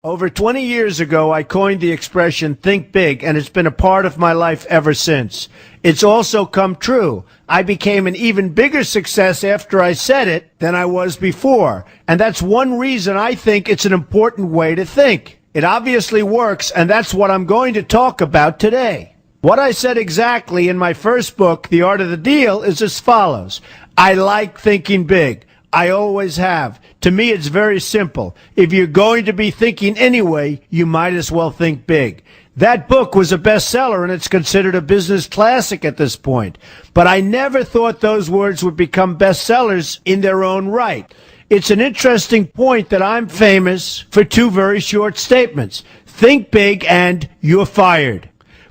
Over 20 years ago, I coined the expression think big, and it's been a part of my life ever since. It's also come true. I became an even bigger success after I said it than I was before. And that's one reason I think it's an important way to think. It obviously works, and that's what I'm going to talk about today. What I said exactly in my first book, The Art of the Deal, is as follows. I like thinking big. I always have. To me, it's very simple. If you're going to be thinking anyway, you might as well think big. That book was a bestseller, and it's considered a business classic at this point. But I never thought those words would become bestsellers in their own right. It's an interesting point that I'm famous for two very short statements. Think big and you're fired.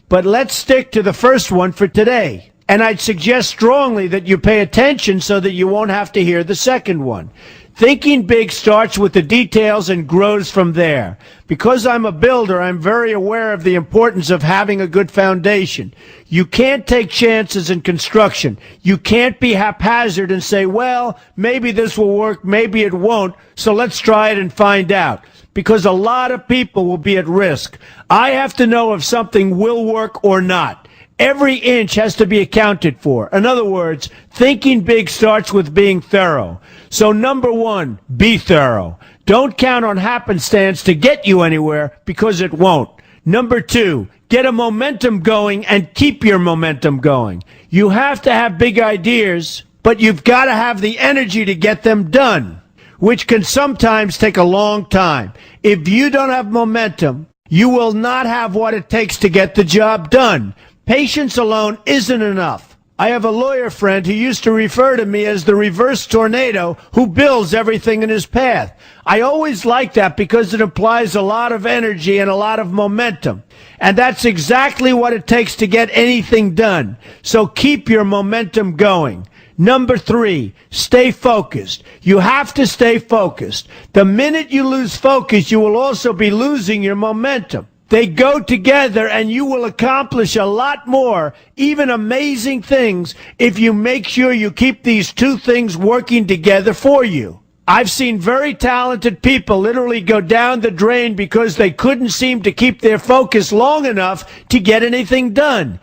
But let's stick to the first one for today. And I'd suggest strongly that you pay attention so that you won't have to hear the second one. Thinking big starts with the details and grows from there. Because I'm a builder, I'm very aware of the importance of having a good foundation. You can't take chances in construction. You can't be haphazard and say, well, maybe this will work, maybe it won't, so let's try it and find out. Because a lot of people will be at risk. I have to know if something will work or not. Every inch has to be accounted for. In other words, thinking big starts with being thorough. So number one, be thorough. Don't count on happenstance to get you anywhere because it won't. Number two, get a momentum going and keep your momentum going. You have to have big ideas, but you've got to have the energy to get them done, which can sometimes take a long time. If you don't have momentum, you will not have what it takes to get the job done. Patience alone isn't enough. I have a lawyer friend who used to refer to me as the reverse tornado who builds everything in his path. I always like that because it implies a lot of energy and a lot of momentum. And that's exactly what it takes to get anything done. So keep your momentum going. Number three, stay focused. You have to stay focused. The minute you lose focus, you will also be losing your momentum. They go together, and you will accomplish a lot more, even amazing things, if you make sure you keep these two things working together for you. I've seen very talented people literally go down the drain because they couldn't seem to keep their focus long enough to get anything done.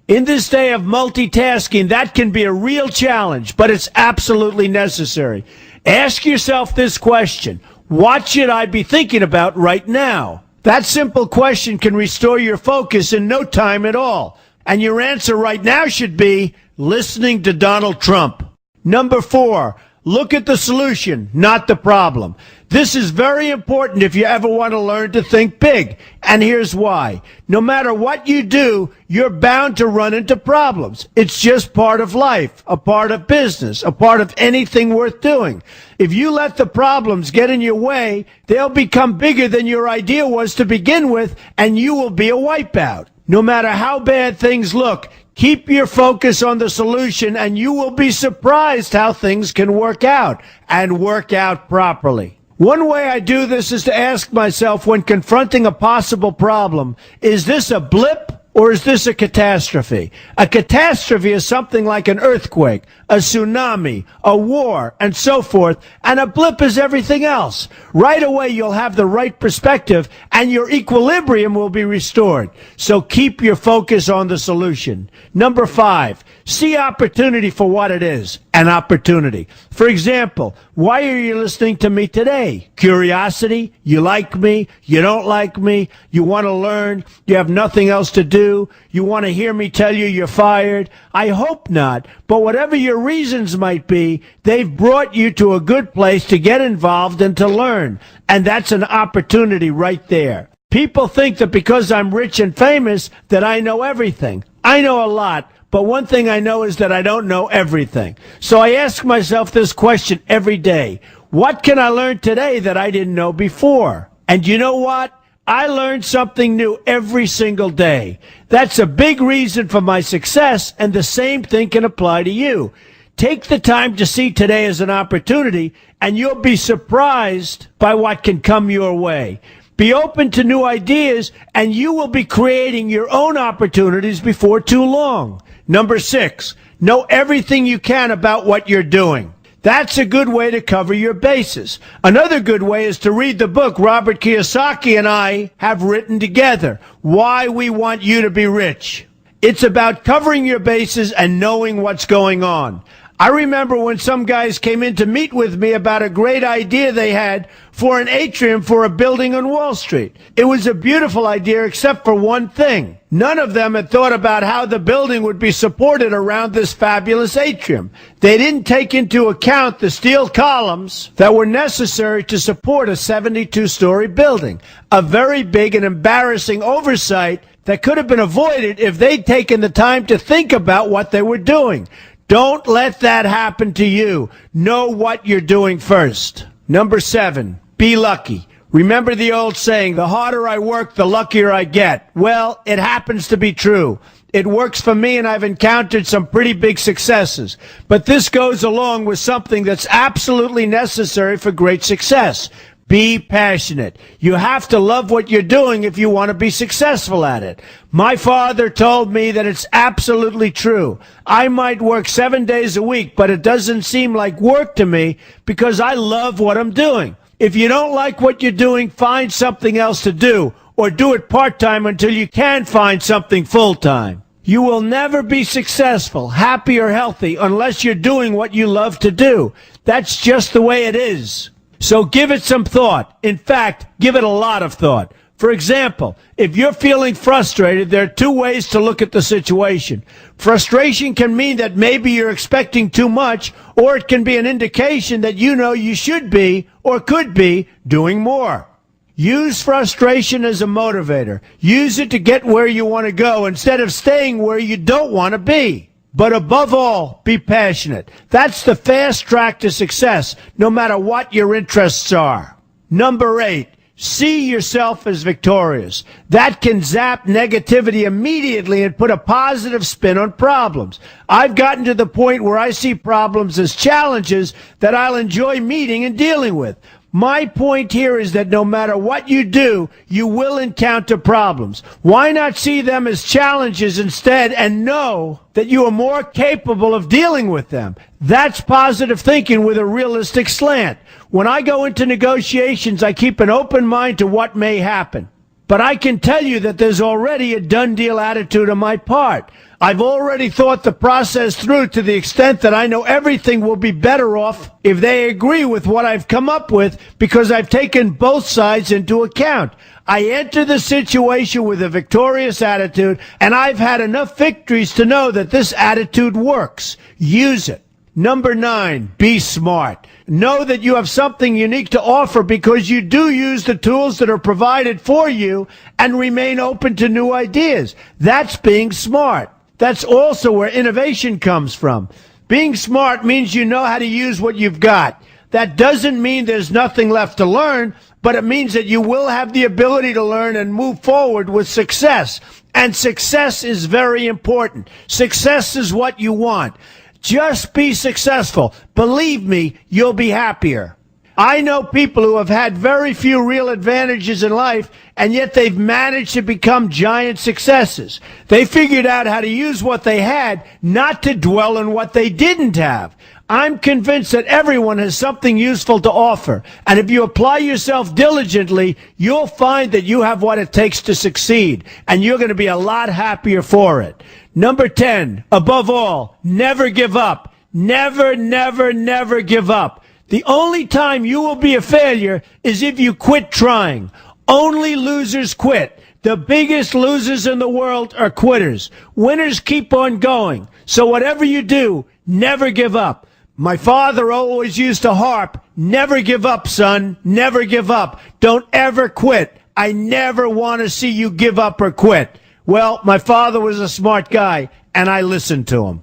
In this day of multitasking, that can be a real challenge, but it's absolutely necessary. Ask yourself this question: what should I be thinking about right now? That simple question can restore your focus in no time at all. And your answer right now should be listening to Donald Trump. Number four, look at the solution, not the problem. This is very important if you ever want to learn to think big. And here's why. No matter what you do, you're bound to run into problems. It's just part of life, a part of business, a part of anything worth doing. If you let the problems get in your way, they'll become bigger than your idea was to begin with, and you will be a wipeout. No matter how bad things look, keep your focus on the solution, and you will be surprised how things can work out, and work out properly. One way I do this is to ask myself when confronting a possible problem, is this a blip or is this a catastrophe? A catastrophe is something like an earthquake, a tsunami, a war, and so forth, and a blip is everything else. Right away you'll have the right perspective and your equilibrium will be restored. So keep your focus on the solution. Number five, see opportunity for what it is, an opportunity. For example, why are you listening to me today? Curiosity? You like me? You don't like me? You want to learn? You have nothing else to do? You want to hear me tell you you're fired? I hope not. But whatever your reasons might be, they've brought you to a good place to get involved and to learn. And that's an opportunity right there. People think that because I'm rich and famous that I know everything. I know a lot. But one thing I know is that I don't know everything. So I ask myself this question every day. What can I learn today that I didn't know before? And you know what? I learn something new every single day. That's a big reason for my success, and the same thing can apply to you. Take the time to see today as an opportunity, and you'll be surprised by what can come your way. Be open to new ideas, and you will be creating your own opportunities before too long. Number six, know everything you can about what you're doing. That's a good way to cover your bases. Another good way is to read the book Robert Kiyosaki and I have written together, Why We Want You to Be Rich. It's about covering your bases and knowing what's going on. I remember when some guys came in to meet with me about a great idea they had for an atrium for a building on Wall Street. It was a beautiful idea except for one thing. None of them had thought about how the building would be supported around this fabulous atrium. They didn't take into account the steel columns that were necessary to support a 72-story building. A very big and embarrassing oversight that could have been avoided if they'd taken the time to think about what they were doing. Don't let that happen to you. Know what you're doing first. Number 7, be lucky. Remember the old saying, the harder I work, the luckier I get. Well, it happens to be true. It works for me, and I've encountered some pretty big successes. But this goes along with something that's absolutely necessary for great success. Be passionate. You have to love what you're doing if you want to be successful at it. My father told me that it's absolutely true. I might work 7 days a week, but it doesn't seem like work to me because I love what I'm doing. If you don't like what you're doing, find something else to do, or do it part-time until you can find something full-time. You will never be successful, happy, or healthy unless you're doing what you love to do. That's just the way it is. So give it some thought. In fact, give it a lot of thought. For example, if you're feeling frustrated, there are 2 ways to look at the situation. Frustration can mean that maybe you're expecting too much, or it can be an indication that you know you should be or could be doing more. Use frustration as a motivator. Use it to get where you want to go instead of staying where you don't want to be. But above all, be passionate. That's the fast track to success, no matter what your interests are. Number 8, see yourself as victorious. That can zap negativity immediately and put a positive spin on problems. I've gotten to the point where I see problems as challenges that I'll enjoy meeting and dealing with. My point here is that no matter what you do, you will encounter problems. Why not see them as challenges instead and know that you are more capable of dealing with them? That's positive thinking with a realistic slant. When I go into negotiations, I keep an open mind to what may happen. But I can tell you that there's already a done deal attitude on my part. I've already thought the process through to the extent that I know everything will be better off if they agree with what I've come up with because I've taken both sides into account. I enter the situation with a victorious attitude, and I've had enough victories to know that this attitude works. Use it. Number 9, be smart. Know that you have something unique to offer because you do use the tools that are provided for you and remain open to new ideas. That's being smart. That's also where innovation comes from. Being smart means you know how to use what you've got. That doesn't mean there's nothing left to learn, but it means that you will have the ability to learn and move forward with success. And success is very important. Success is what you want. Just be successful. Believe me, you'll be happier. I know people who have had very few real advantages in life, and yet they've managed to become giant successes. They figured out how to use what they had, not to dwell on what they didn't have. I'm convinced that everyone has something useful to offer, and if you apply yourself diligently, you'll find that you have what it takes to succeed, and you're going to be a lot happier for it. Number 10, above all, never give up. Never, never, never give up. The only time you will be a failure is if you quit trying. Only losers quit. The biggest losers in the world are quitters. Winners keep on going. So whatever you do, never give up. My father always used to harp, never give up, son, never give up. Don't ever quit. I never want to see you give up or quit. Well, my father was a smart guy, and I listened to him.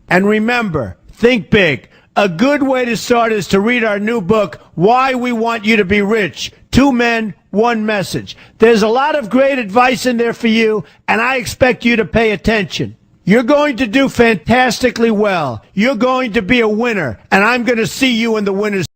And remember, think big. A good way to start is to read our new book, Why We Want You to Be Rich. 2 men, 1 message. There's a lot of great advice in there for you, and I expect you to pay attention. You're going to do fantastically well. You're going to be a winner, and I'm going to see you in the winners.